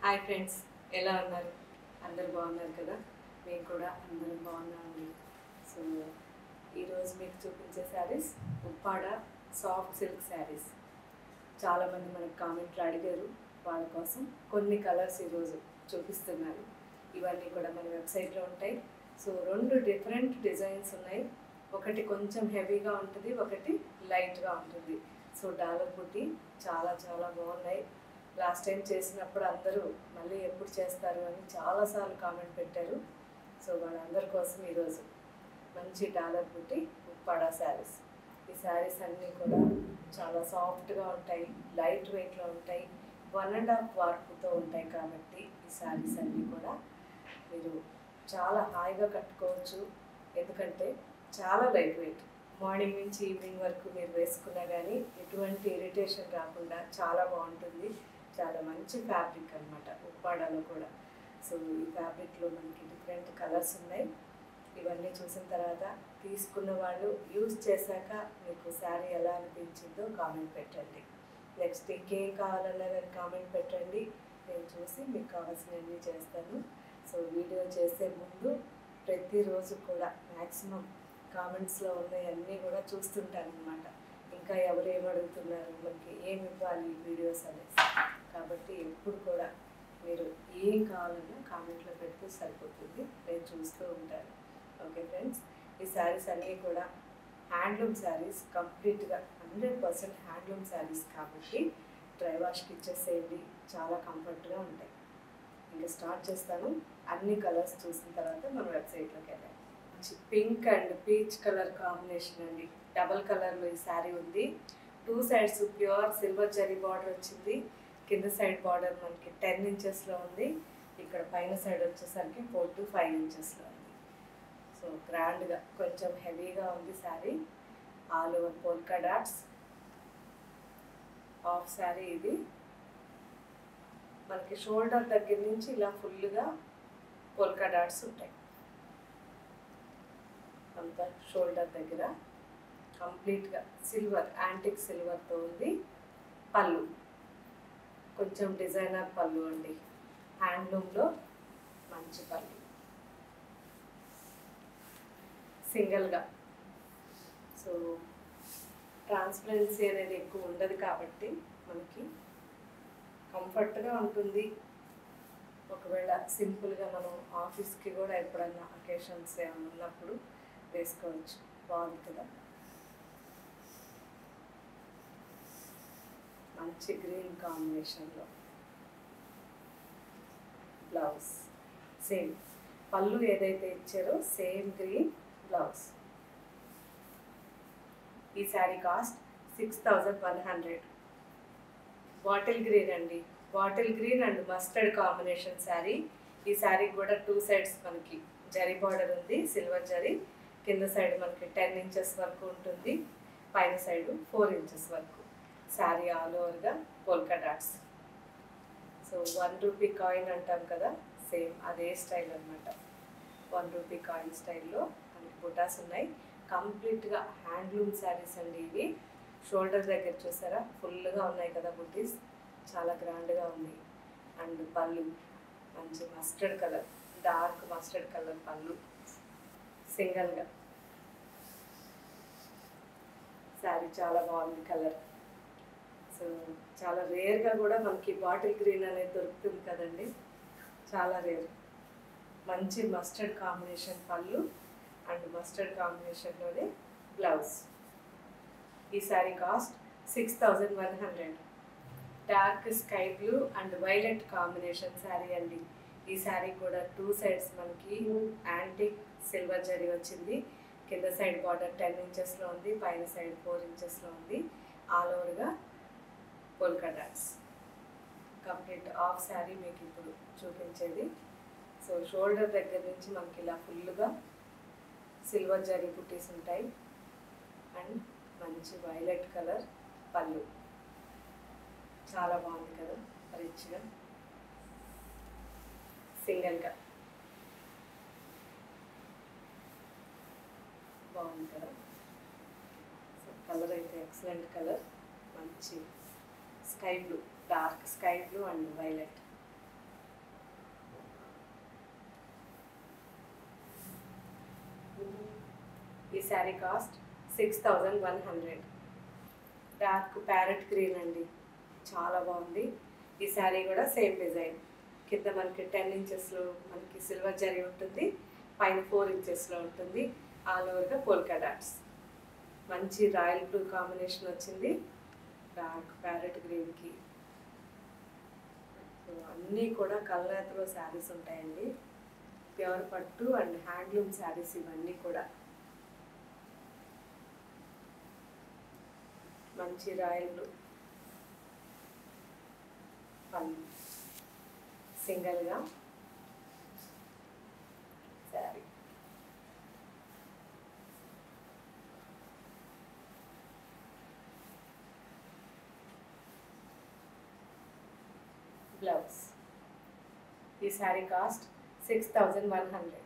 Hi friends, ఎలా ఉన్నారు? అందరూ బాగున్నారు కదా? మేము కూడా అందరం బాగున్నామండి. సో ఈరోజు మీకు చూపించే శారీస్ ఉప్పాడ సాఫ్ట్ సిల్క్ శారీస్. చాలామంది మనకు కామెంట్లు అడిగారు, వాళ్ళ కోసం కొన్ని కలర్స్ ఈరోజు చూపిస్తున్నాను. ఇవన్నీ కూడా మన వెబ్సైట్లో ఉంటాయి. సో రెండు డిఫరెంట్ డిజైన్స్ ఉన్నాయి. ఒకటి కొంచెం హెవీగా ఉంటుంది, ఒకటి లైట్గా ఉంటుంది. సో డాలర్ బుట్టి చాలా చాలా బాగున్నాయి. లాస్ట్ టైం చేసినప్పుడు అందరూ మళ్ళీ ఎప్పుడు చేస్తారు అని చాలాసార్లు కామెంట్ పెట్టారు. సో వాళ్ళందరి కోసం ఈరోజు మంచి డాలర్ బుట్టి ఉప్పాడ శారీస్. ఈ శారీస్ అన్నీ కూడా చాలా సాఫ్ట్గా ఉంటాయి, లైట్ వెయిట్లో ఉంటాయి, 1.5 వార్పుతో ఉంటాయి. కాబట్టి ఈ శారీస్ అన్నీ కూడా మీరు చాలా హాయిగా కట్టుకోవచ్చు. ఎందుకంటే చాలా లైట్ వెయిట్. మార్నింగ్ నుంచి ఈవినింగ్ వరకు మీరు వేసుకున్నా కానీ ఎటువంటి ఇరిటేషన్ రాకుండా చాలా బాగుంటుంది. చాలా మంచి ఫ్యాబ్రిక్ అనమాట ఉప్పాడలో కూడా. సో ఈ ఫ్యాబ్రిక్లో మనకి డిఫరెంట్ కలర్స్ ఉన్నాయి. ఇవన్నీ చూసిన తర్వాత తీసుకున్న వాళ్ళు యూజ్ చేశాక మీకు శారీ ఎలా అనిపించిందో కామెంట్ పెట్టండి. నెక్స్ట్ ఇంకేం కావాలన్నా కానీ కామెంట్ పెట్టండి, నేను చూసి మీకు కావాల్సినవన్నీ చేస్తాను. సో వీడియో చేసే ముందు ప్రతిరోజు కూడా మ్యాక్సిమం కామెంట్స్లో ఉన్నవన్నీ కూడా చూస్తుంటాను అనమాట. ఇంకా ఎవరు ఏమడుగుతున్నారు, మనకి ఏమి ఇవ్వాలి వీడియోస్ అనేసి. కాబట్టి ఎప్పుడు కూడా మీరు ఏం కావాలన్నా కామెంట్లో పెడితే సరిపోతుంది, నేను చూస్తూ ఉంటాను. ఓకే ఫ్రెండ్స్, ఈ శారీస్ అన్నీ కూడా హ్యాండ్లూమ్ శారీస్, కంప్లీట్గా 100% హ్యాండ్లూమ్ శారీస్ కాబట్టి డ్రై వాష్కి ఇచ్చేసేయండి, చాలా కంఫర్ట్గా ఉంటాయి. ఇంకా స్టార్ట్ చేస్తాను. అన్ని కలర్స్ చూసిన తర్వాత మన వెబ్సైట్లోకి వెళ్ళాలి. Pink and peach colour combination అండి. డబల్ కలర్లో ఈ శారీ ఉంది. 2 sides pure silver zari border వచ్చింది. కింద సైడ్ బార్డర్ మనకి 10 ఇంచెస్లో ఉంది. ఇక్కడ పైన సైడ్ వచ్చేసరికి 4 to 5 ఇంచెస్లో ఉంది. సో గ్రాండ్గా కొంచెం హెవీగా ఉంది sari. All over polka dots. Half sari ఇది. మనకి షోల్డర్ దగ్గర నుంచి ఇలా ఫుల్గా పోల్కా డాట్స్ ఉంటాయి. అంతా షోల్డర్ దగ్గర కంప్లీట్గా సిల్వర్, యాంటిక్ సిల్వర్తో ఉంది. పళ్ళు కొంచెం డిజైనర్ పళ్ళు అండి, హ్యాండ్లూమ్లో మంచి పళ్ళు. సింగిల్గా, సో ట్రాన్స్పరెన్సీ అనేది ఎక్కువ ఉండదు కాబట్టి మనకి కంఫర్ట్గా ఉంటుంది. ఒకవేళ సింపుల్గా మనం ఆఫీస్కి కూడా ఎప్పుడన్నా అకేషన్స్ ఏమైనా ఉన్నప్పుడు వేసుకోవచ్చు, బాగుంది కదా. మంచి గ్రీన్ కాంబినేషన్లో బ్లౌజ్. సేమ్ పళ్ళు ఏదైతే ఇచ్చారో సేమ్ గ్రీన్ బ్లౌజ్. ఈ శారీ కాస్ట్ 6100. బాటిల్ గ్రీన్ అండి, bottle green and mustard combination sari. ఈ శారీకి కూడా 2 సైడ్స్ మనకి జరీ బార్డర్ ఉంది, సిల్వర్ జరీ. కింద సైడ్ మనకి 10 ఇంచెస్ వరకు ఉంటుంది, పైన సైడ్ 4 ఇంచెస్ వరకు. శారీ ఆల్ ఓవర్గా polka dots. So 1 rupee coin అంటాం కదా, సేమ్ అదే స్టైల్ అనమాట. 1 రూపీ కాయిన్ స్టైల్లో మనకి బుటాస్ ఉన్నాయి. కంప్లీట్గా హ్యాండ్లూమ్ శారీస్ అండి ఇవి. షోల్డర్ దగ్గర చూసారా ఫుల్గా ఉన్నాయి కదా బుటీస్, చాలా గ్రాండ్గా ఉంది. అండ్ పళ్ళు మంచి mustard colour, dark mustard colour పళ్ళు. సింగిల్గా శారీ చాలా బాగుంది కలర్. సో చాలా రేర్గా కూడా మనకి బాటిల్ గ్రీన్ అనేది దొరుకుతుంది కదండి, చాలా రేర్. మంచి మస్టర్డ్ కాంబినేషన్ పళ్ళు అండ్ మస్టర్డ్ కాంబినేషన్లోనే బ్లౌజ్. ఈ sari cost 6100. Dark sky blue and violet combination sari అండి. ఈ శారీ కూడా 2 సైడ్స్ మనకి యాంటిక్ సిల్వర్ జరీ వచ్చింది. కింద సైడ్ బార్డర్ 10 ఇంచెస్లో ఉంది, పైన సైడ్ 4 ఇంచెస్లో ఉంది. ఆల్ ఓవర్గా polka dots. Complete half sari మీకు ఇప్పుడు చూపించేది. సో షోల్డర్ దగ్గర నుంచి మనకి ఇలా ఫుల్గా సిల్వర్ జరీ బుట్టీస్ ఉంటాయి. అండ్ మంచి వైలెట్ కలర్ పళ్ళు, చాలా బాగుంది కదా, రిచ్గా. సింగిల్గా బాగుంది కదా. సో కలర్ అయితే ఎక్సలెంట్ కలర్, మంచి sky blue, dark sky blue and violet. Sari cost 6100. Dark parrot green అండి, చాలా బాగుంది. ఈ శారీ కూడా సేమ్ డిజైన్. కింద మనకి 10 ఇంచెస్లో మనకి సిల్వర్ జరీ ఉంటుంది, పైన 4 ఇంచెస్లో ఉంటుంది. ఆల్ ఓవర్గా పోల్కా డాట్స్. మంచి రాయల్ బ్లూ కాంబినేషన్ వచ్చింది డార్క్ ప్యారెట్ గ్రీన్కి. సో అన్నీ కూడా కల్నేతలో శారీస్ ఉంటాయండి. ప్యూర్ పట్టు అండ్ హ్యాండ్లూమ్ శారీస్ ఇవన్నీ కూడా. మంచి రాయల్ బ్లూ పళ్ళు, సింగిల్గా శారీ. బ్లౌజ్. ఈ sari cost 6100.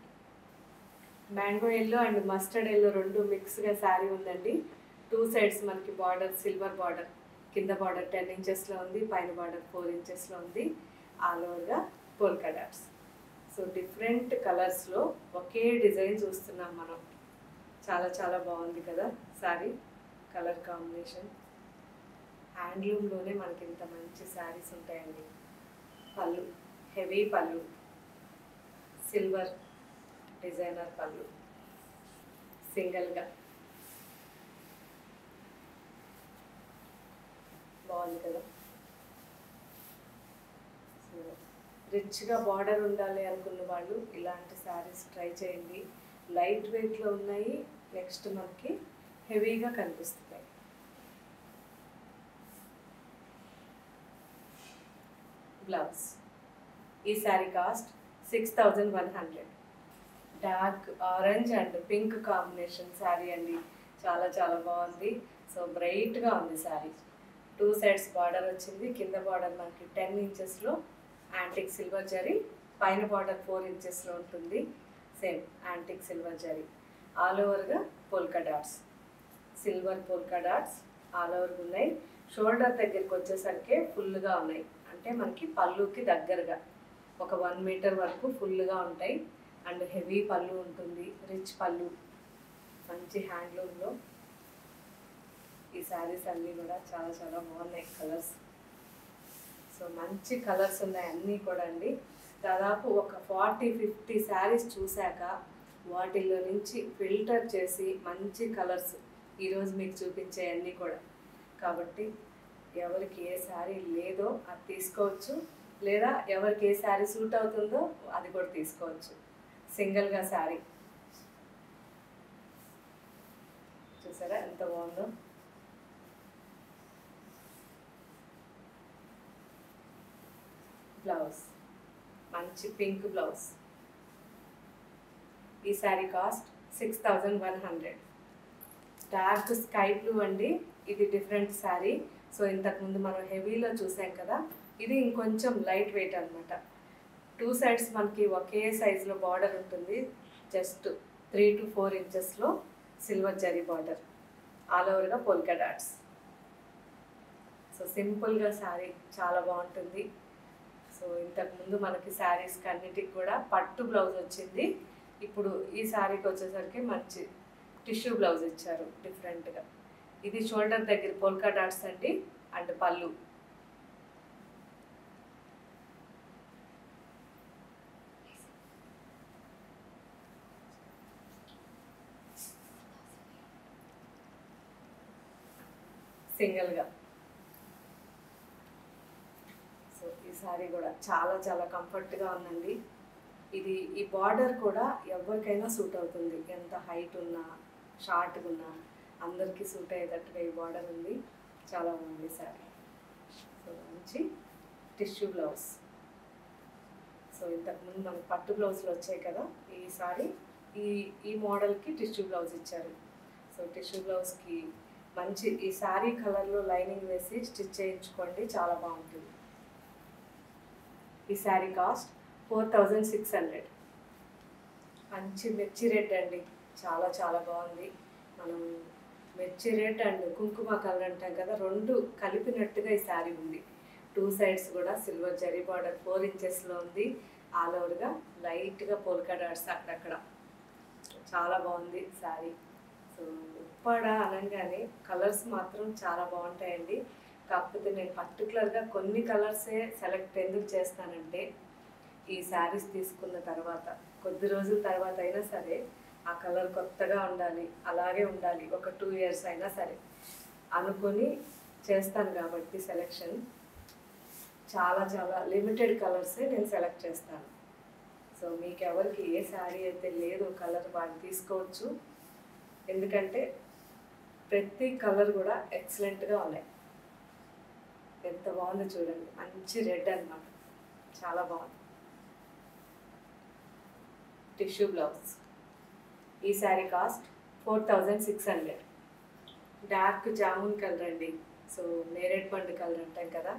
Mango yellow and mustard yellow రెండు మిక్స్గా శారీ ఉందండి. 2 సైడ్స్ మనకి బార్డర్ సిల్వర్ బార్డర్, కింద బార్డర్ 10 ఇంచెస్లో ఉంది, పైన బార్డర్ 4 ఇంచెస్లో ఉంది. ఆల్ ఓవర్గా పోల్కా డాట్స్. సో డిఫరెంట్ కలర్స్లో ఒకే డిజైన్ చూస్తున్నాం మనం. చాలా చాలా బాగుంది కదా శారీ, కలర్ కాంబినేషన్. హ్యాండ్లూమ్లోనే మనకి ఇంత మంచి శారీస్ ఉంటాయండి. పళ్ళు హెవీ పళ్ళు, సిల్వర్ డిజైనర్ పళ్ళు, సింగిల్గా బాగుంది కదా. సో రిచ్గా బార్డర్ ఉండాలి అనుకున్న వాళ్ళు ఇలాంటి శారీస్ ట్రై చేయండి. లైట్ వెయిట్లో ఉన్నాయి, నెక్స్ట్ మనకి హెవీగా కనిపిస్తున్నాయి. బ్లౌజ్. ఈ sari cost 6100. Dark orange and pink combination sari అండి, చాలా చాలా బాగుంది. సో బ్రైట్గా ఉంది శారీ. 2 సైడ్స్ బార్డర్ వచ్చింది, కింద బార్డర్ మనకి 10 ఇంచెస్లో యాంటిక్ సిల్వర్ జరీ, పైన బార్డర్ 4 ఇంచెస్లో ఉంటుంది, same antique silver zari. All ఓవర్గా polka dots, silver polka dots all ఓవర్గా ఉన్నాయి. షోల్డర్ దగ్గరికి వచ్చేసరికి ఫుల్గా ఉన్నాయి, అంటే మనకి పళ్ళుకి దగ్గరగా ఒక 1 మీటర్ వరకు ఫుల్గా ఉంటాయి. అండ్ హెవీ పళ్ళు ఉంటుంది, రిచ్ పళ్ళు, మంచి హ్యాండ్లూమ్లో. ఈ శారీస్ అన్నీ కూడా చాలా చాలా బాగున్నాయి కలర్స్. సో మంచి కలర్స్ ఉన్నాయి అన్నీ కూడా అండి. దాదాపు ఒక 40-50 శారీస్ చూశాక వాటిల్లో నుంచి ఫిల్టర్ చేసి మంచి కలర్స్ ఈరోజు మీకు చూపించే అన్నీ కూడా. కాబట్టి ఎవరికి ఏ శారీ లేదో అది తీసుకోవచ్చు, లేదా ఎవరికి ఏ శారీ సూట్ అవుతుందో అది కూడా తీసుకోవచ్చు. సింగిల్గా శారీ చూసారా ఎంత బాగుందో. బ్లౌజ్ మంచి పింక్ బ్లౌజ్. ఈ sari cost 6100. Dark sky blue అండి, ఇది డిఫరెంట్ శారీ. సో ఇంతకుముందు మనం హెవీలో చూసాం కదా, ఇది ఇంకొంచెం లైట్ వెయిట్ అనమాట. 2 సైడ్స్ మనకి ఒకే సైజులో బార్డర్ ఉంటుంది, జస్ట్ 3 to 4 ఇంచెస్లో సిల్వర్ జరీ బార్డర్. ఆల్ ఓవర్గా పోల్కా డాట్స్. సో సింపుల్గా శారీ చాలా బాగుంటుంది. సో ఇంతకుముందు మనకి శారీస్కి అన్నిటికి కూడా పట్టు బ్లౌజ్ వచ్చింది. ఇప్పుడు ఈ శారీకి వచ్చేసరికి మంచి టిష్యూ బ్లౌజ్ ఇచ్చారు డిఫరెంట్గా. ఇది షోల్డర్ దగ్గర పోల్కా డాట్స్ అండి అండ్ పళ్ళు. సింగిల్గా. సో ఈ శారీ కూడా చాలా చాలా కంఫర్ట్గా ఉందండి. ఇది ఈ బార్డర్ కూడా ఎవరికైనా సూట్ అవుతుంది, ఎంత హైట్ ఉన్నా షార్ట్గా ఉన్నా అందరికీ సూట్ అయ్యేటట్టుగా ఈ బార్డర్ ఉంది. చాలా బాగుంది శారీ. సో మంచి టిష్యూ బ్లౌజ్. సో ఇంతకుముందు మనకు పట్టు బ్లౌజులు వచ్చాయి కదా, ఈ సారీ ఈ మోడల్కి టిష్యూ బ్లౌజ్ ఇచ్చారు. సో టిష్యూ బ్లౌజ్కి మంచి ఈ శారీ కలర్లో లైనింగ్ వేసి స్టిచ్ చేయించుకోండి, చాలా బాగుంటుంది. ఈ శారీ కాస్ట్ 4600. మంచి మిర్చి రెడ్ అండి, చాలా చాలా బాగుంది. మనం మిర్చి రెడ్ అండ్ కుంకుమ కలర్ అంటాం కదా, రెండు కలిపినట్టుగా ఈ శారీ ఉంది. 2 సైడ్స్ కూడా సిల్వర్ జరీ బార్డర్ 4 ఇంచెస్లో ఉంది. ఆల్ ఓవర్గా లైట్గా పోల్కా డాట్స్ అక్కడక్కడ. చాలా బాగుంది శారీ. సో ఉప్పాడ అనగానే కలర్స్ మాత్రం చాలా బాగుంటాయండి. కాకపోతే నేను పర్టికులర్గా కొన్ని కలర్సే సెలెక్ట్ ఎందుకు చేస్తానంటే, ఈ శారీస్ తీసుకున్న తర్వాత కొద్ది రోజుల తర్వాత అయినా సరే ఆ కలర్ కొత్తగా ఉండాలి, అలాగే ఉండాలి, ఒక 2 years అయినా సరే అనుకొని చేస్తాను కాబట్టి సెలెక్షన్ చాలా చాలా లిమిటెడ్ కలర్సే నేను సెలెక్ట్ చేస్తాను. సో మీకు ఎవరికి ఏ శారీ అయితే లేదో కలర్ వాళ్ళు తీసుకోవచ్చు. ఎందుకంటే ప్రతి కలర్ కూడా ఎక్సలెంట్గా ఉన్నాయి. ఎంత బాగుందో చూడండి, మంచి రెడ్ అన్నమాట, చాలా బాగుంది. Tissue blouse. ఈ sari cost 4600. Dark jamun colour అండి. సో నేరేడ్ పండు కలర్ అంటాం కదా,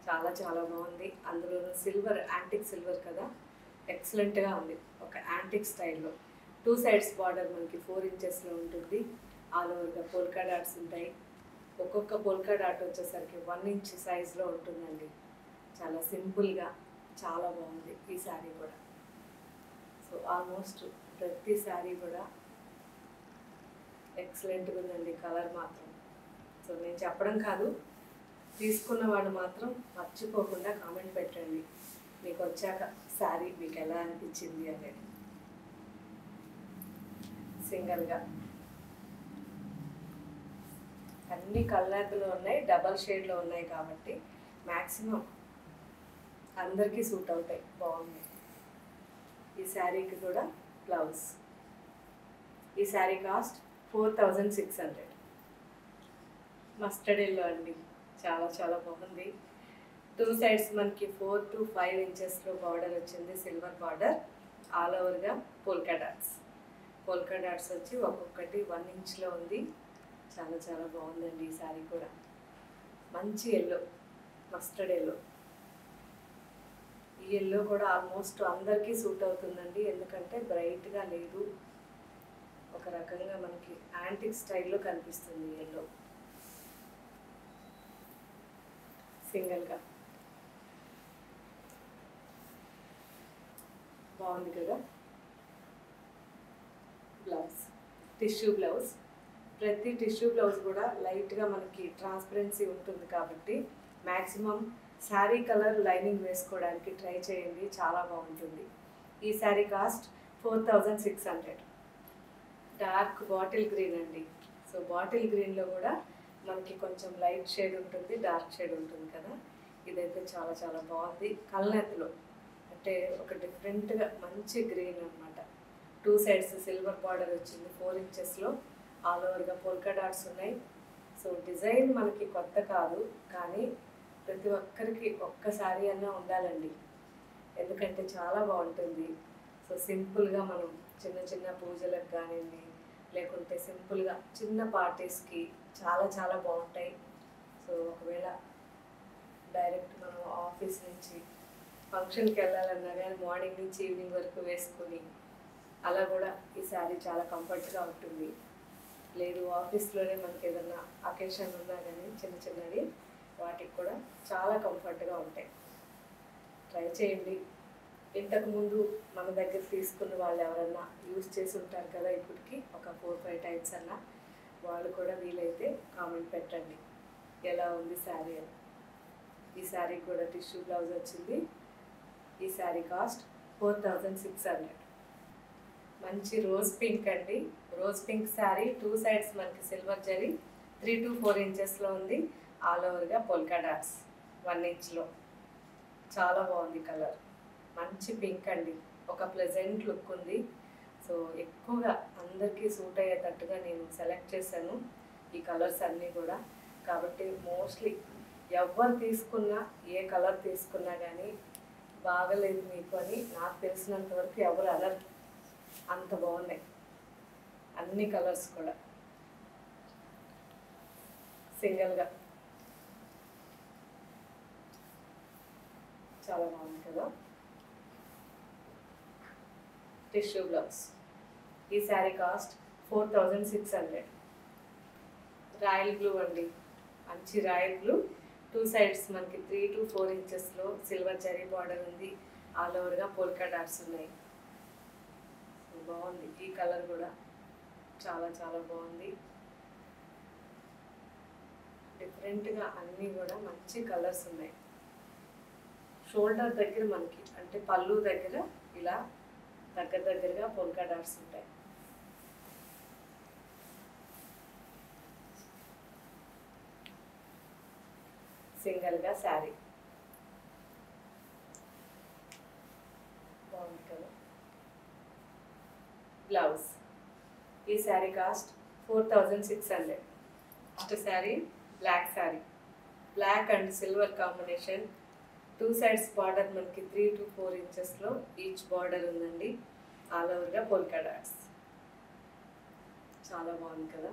చాలా చాలా బాగుంది. అందులోనూ సిల్వర్, యాంటిక్ సిల్వర్ కదా, ఎక్సలెంట్గా ఉంది. ఒక యాంటిక్ స్టైల్లో 2 sides బార్డర్ మనకి 4 inchesలో ఉంటుంది. ఆల్ ఓవర్గా పోల్కా డాట్స్ ఉంటాయి. ఒక్కొక్క పోల్కా డాట్ వచ్చేసరికి 1 inch సైజులో ఉంటుందండి. చాలా సింపుల్గా చాలా బాగుంది ఈ శారీ కూడా. సో ఆల్మోస్ట్ ప్రతి శారీ కూడా ఎక్సలెంట్గా ఉందండి కలర్ మాత్రం. సో నేను చెప్పడం కాదు, తీసుకున్న వాళ్ళు మాత్రం మర్చిపోకుండా కామెంట్ పెట్టండి మీకు వచ్చాక శారీ మీకు ఎలా అనిపించింది అనేది. సింగిల్గా అన్ని కలర్లో ఉన్నాయి, డబల్ షేడ్లో ఉన్నాయి కాబట్టి మ్యాక్సిమం అందరికీ సూట్ అవుతాయి. బాగుంది. ఈ శారీకి కూడా బ్లౌజ్. ఈ శారీ కాస్ట్ 4600. మస్టర్డ్ ఎల్లో అండి, చాలా చాలా బాగుంది. 2 sides మనకి 4 to 5 inchesలో బార్డర్ వచ్చింది, సిల్వర్ బార్డర్. ఆల్ ఓవర్గా పోల్కా డాట్స్. పోల్కా డాట్స్ వచ్చి ఒక్కొక్కటి 1 inchలో ఉంది. చాలా చాలా బాగుందండి ఈ శారీ కూడా. మంచి ఎల్లో, మస్టర్డ్ ఎల్లో. ఈ ఎల్లో కూడా ఆల్మోస్ట్ అందరికీ సూట్ అవుతుందండి, ఎందుకంటే బ్రైట్గా లేదు, ఒక రకంగా మనకి యాంటిక్ స్టైల్లో కనిపిస్తుంది ఎల్లో. సింగిల్గా బాగుంది కదా. Blouse, tissue blouse. ప్రతి టిష్యూ బ్లౌజ్ కూడా లైట్గా మనకి ట్రాన్స్పరెన్సీ ఉంటుంది కాబట్టి మ్యాక్సిమం శారీ కలర్ లైనింగ్ వేసుకోవడానికి ట్రై చేయండి, చాలా బాగుంటుంది. ఈ sari cost 4600. Dark bottle green అండి. సో బాటిల్ గ్రీన్లో కూడా మనకి కొంచెం లైట్ షేడ్ ఉంటుంది, డార్క్ షేడ్ ఉంటుంది కదా. ఇదైతే చాలా చాలా బాగుంది. కల్నేతలో అంటే ఒక డిఫరెంట్గా మంచి గ్రీన్ అనమాట. 2 sides సిల్వర్ బార్డర్ వచ్చింది, 4 inchesలో. ఆల్ ఓవర్గా పోల్కా డాట్స్ ఉన్నాయి. సో డిజైన్ మనకి కొత్త కాదు, కానీ ప్రతి ఒక్కరికి ఒక్కసారి అన్నా ఉండాలండి, ఎందుకంటే చాలా బాగుంటుంది. సో సింపుల్గా మనం చిన్న చిన్న పూజలకు కానివ్వండి, లేకుంటే సింపుల్గా చిన్న పార్టీస్కి చాలా చాలా బాగుంటాయి. సో ఒకవేళ డైరెక్ట్ మనం ఆఫీస్ నుంచి ఫంక్షన్కి వెళ్ళాలన్నా కానీ మార్నింగ్ నుంచి ఈవినింగ్ వరకు వేసుకొని అలా కూడా ఈ శారీ చాలా కంఫర్ట్గా ఉంటుంది. లేదు ఆఫీస్లోనే మనకి ఏదన్నా అకేషన్ ఉన్నా కానీ చిన్న చిన్నవి, వాటికి కూడా చాలా కంఫర్ట్గా ఉంటాయి. ట్రై చేయండి. ఇంతకుముందు మన దగ్గర తీసుకున్న వాళ్ళు ఎవరన్నా యూజ్ చేసి ఉంటారు కదా, ఇప్పటికి ఒక 4-5 times అన్నా, వాళ్ళు కూడా వీలైతే కామెంట్ పెట్టండి ఎలా ఉంది శారీ అని. ఈ శారీ కూడా టిష్యూ బ్లౌజ్ వచ్చింది. ఈ శారీ కాస్ట్ 4600. మంచి రోజ్ పింక్ అండి. రోజ్ పింక్ శారీ, 2 sides మనకి సిల్వర్ జరీ, 3 to 4 inchesలో ఉంది. ఆల్ ఓవర్గా పోల్కా డాట్స్ 1 inchలో. చాలా బాగుంది కలర్, మంచి పింక్ అండి. ఒక ప్లెజెంట్ లుక్ ఉంది. సో ఎక్కువగా అందరికీ సూట్ అయ్యేటట్టుగా నేను సెలెక్ట్ చేశాను ఈ కలర్స్ అన్నీ కూడా. కాబట్టి మోస్ట్లీ ఎవరు తీసుకున్నా, ఏ కలర్ తీసుకున్నా కానీ బాగలేదు మీకు అని నాకు తెలిసినంత వరకు ఎవరు అనరు, అంత బాగున్నాయి అన్ని కలర్స్ కూడా. సింగిల్గా చాలా బాగుంది కదా. Tissue blouse. ఈ శారీ కాస్ట్ 4600. రాయల్ బ్లూ అండి, మంచి రాయల్ బ్లూ. 2 sides మనకి 3 to 4 inchesలో సిల్వర్ జరీ బార్డర్ ఉంది. ఆల్ ఓవర్గా పోల్కా డాట్స్ ఉన్నాయి. బాగుంది ఈ కలర్ కూడా, చాలా చాలా బాగుంది. డిఫరెంట్గా అన్నీ కూడా మంచి కలర్స్ ఉన్నాయి. షోల్డర్ దగ్గర మనకి అంటే పళ్ళు దగ్గర ఇలా దగ్గరగా పొల్కా డాట్స్ ఉంటాయి. సింగిల్గా శారీ బాగుంది కదా. బ్లౌజ్ ఈ sari cost 4600. First sari black sari, black and silver combination. 2 sides border మనకి 3 to 4 ఇంచెస్లో ఈచ్ బార్డర్ ఉందండి. ఆల్ ఓవర్గా పోల్కా డాట్స్. చాలా బాగుంది కదా.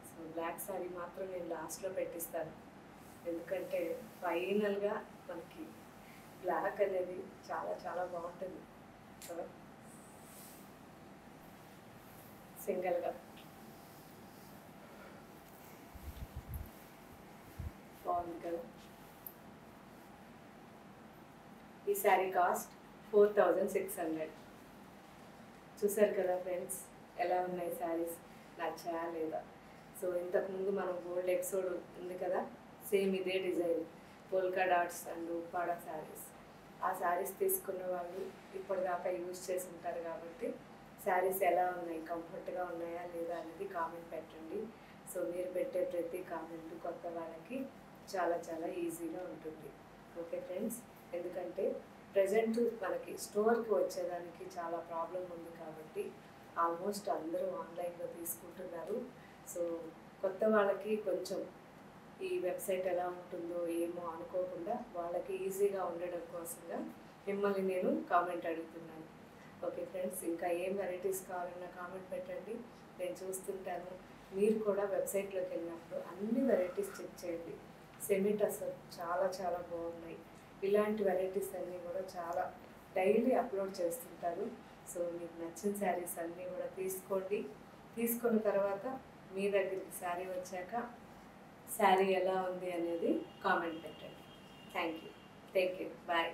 సో బ్లాక్ శారీ మాత్రం నేను లాస్ట్లో పెట్టిస్తాను, ఎందుకంటే ఫైనల్గా మనకి బ్లాక్ అనేది చాలా చాలా బాగుంటుంది కదా. సింగిల్గా బాగుంది కదా. ఈ శారీ కాస్ట్ 4600. చూసారు కదా ఫ్రెండ్స్, ఎలా ఉన్నాయి శారీస్, నచ్చాయా లేదా? సో ఇంతకుముందు మనం గోల్డ్ ఎపిసోడ్ ఉంది కదా, సేమ్ ఇదే design polka dots and Uppada saris. ఆ శారీస్ తీసుకున్న వాళ్ళు ఇప్పటిదాకా యూజ్ చేసి ఉంటారు కాబట్టి శారీస్ ఎలా ఉన్నాయి, కంఫర్ట్గా ఉన్నాయా లేదా అనేది కామెంట్ పెట్టండి. సో మీరు పెట్టే ప్రతి కామెంట్ కొత్త వాళ్ళకి చాలా చాలా ఈజీగా ఉంటుంది. ఓకే ఫ్రెండ్స్, ఎందుకంటే ప్రజెంట్ మనకి స్టోర్కి వచ్చేదానికి చాలా ప్రాబ్లం ఉంది కాబట్టి ఆల్మోస్ట్ అందరూ ఆన్లైన్లో తీసుకుంటున్నారు. సో కొత్త వాళ్ళకి కొంచెం ఈ వెబ్సైట్ ఎలా ఉంటుందో ఏమో అనుకోకుండా వాళ్ళకి ఈజీగా ఉండడం కోసంగా మిమ్మల్ని నేను కామెంట్ అడుగుతున్నాను. ఓకే ఫ్రెండ్స్, ఇంకా ఏం వెరైటీస్ కావాలన్నా కామెంట్ పెట్టండి, నేను చూస్తుంటాను. మీరు కూడా వెబ్సైట్లోకి వెళ్ళినప్పుడు అన్ని వెరైటీస్ చెక్ చేయండి. సెమీ టసర్ చాలా చాలా బాగున్నాయి. ఇలాంటి వెరైటీస్ అన్నీ కూడా చాలా డైలీ అప్లోడ్ చేస్తుంటారు. సో మీకు నచ్చిన శారీస్ అన్నీ కూడా తీసుకోండి. తీసుకున్న తర్వాత మీ దగ్గరికి శారీ వచ్చాక శారీ ఎలా ఉంది అనేది కామెంట్ పెట్టండి. Thank you. Take care. Bye.